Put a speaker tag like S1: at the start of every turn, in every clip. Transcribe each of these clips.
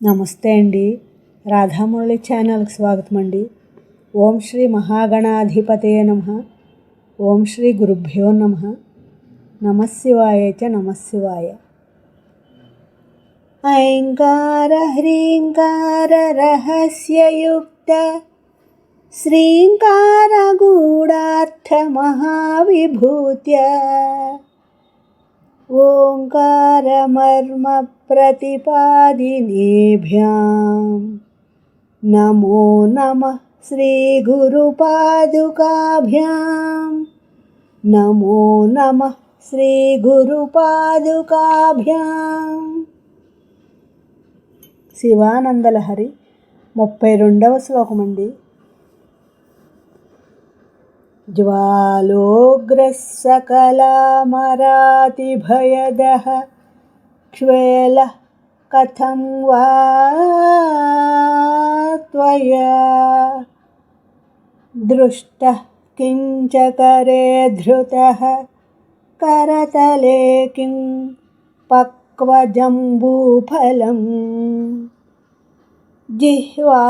S1: నమస్తే అండి. రాధామురళి ఛానల్కి స్వాగతం అండి. ఓం శ్రీ మహాగణాధిపతయే నమః. ఓం శ్రీ గురుభ్యో నమః. నమశివాయ చ నమశివాయ. ఐంకార హ్రీంకార రహస్యయుక్త శ్రీంకార గూఢార్థ మహావిభూత్య ఓంకారమర్మ प्रतिपादिनेभ्यां नमो नमः श्रीगुरुपादुकाभ्यां नमो नमः श्रीगुरुपादुकाभ्यां. శివానందలహరి 32వ శ్లోకమండి. జ్వాలోగ్రస్సకలామరాతిభయదః క్షేళః కథం వా త్వయా దృష్టః కించకరే ధృతః కరతలే కిం పక్వజంబూఫలం జిహ్వాయాం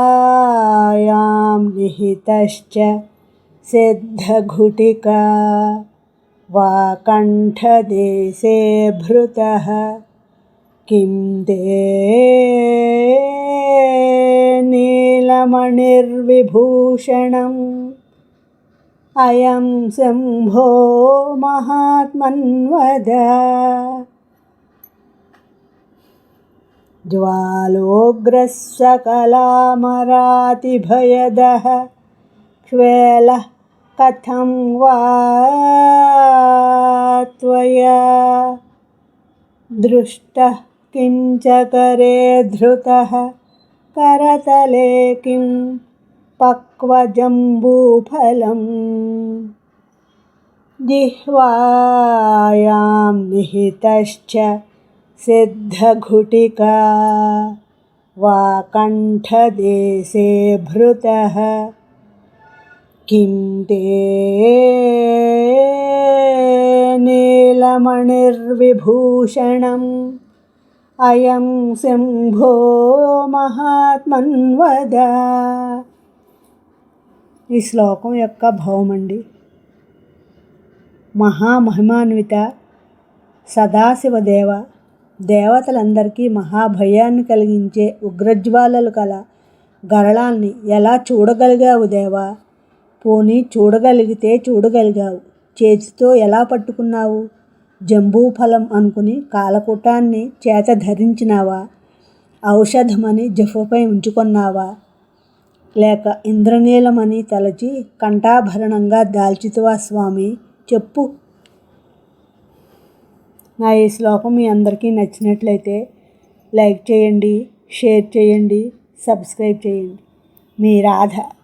S1: నిహితశ్చ సిద్ధఘుటికా వా కంఠదేశే భృతః కిం తే నీలమణిర్విభూషణం అయం శంభో మహాత్మన్వద. జ్వాలోగ్రస్సకలామరాతిభయదః క్షేళః కథం వా త్వయా దృష్టః కించకరే ధృతః కరతలే కిం పక్వజంబూఫలం జిహ్వాయాం నిహితశ్చ సిద్ధఘుటికా వా కంఠదేశే భృతః కిం తే నీలమణిర్విభూషణం అయం శంభో మహాత్మన్వద. ఈ శ్లోకం యొక్క భావమండి. మహామహిమాన్విత సదాశివదేవ, దేవతలందరికీ మహాభయాన్ని కలిగించే ఉగ్రజ్వాలలు కల గరళాన్ని ఎలా చూడగలిగావు దేవా? పోనీ చూడగలిగితే చూడగలిగావు, చేతితో ఎలా పట్టుకున్నావు? జంబూఫలం అనుకుని కాలకూటాన్ని చేత ధరించినావా? ఔషధమని జఫపై ఉంచుకున్నావా? లేక ఇంద్రనీలమని తలచి కంఠాభరణంగా దాల్చితివా స్వామి? చెప్పు. నా ఈ శ్లోకం మీ అందరికీ నచ్చినట్లయితే లైక్ చేయండి, షేర్ చేయండి, సబ్స్క్రైబ్ చేయండి. మీ రాధ.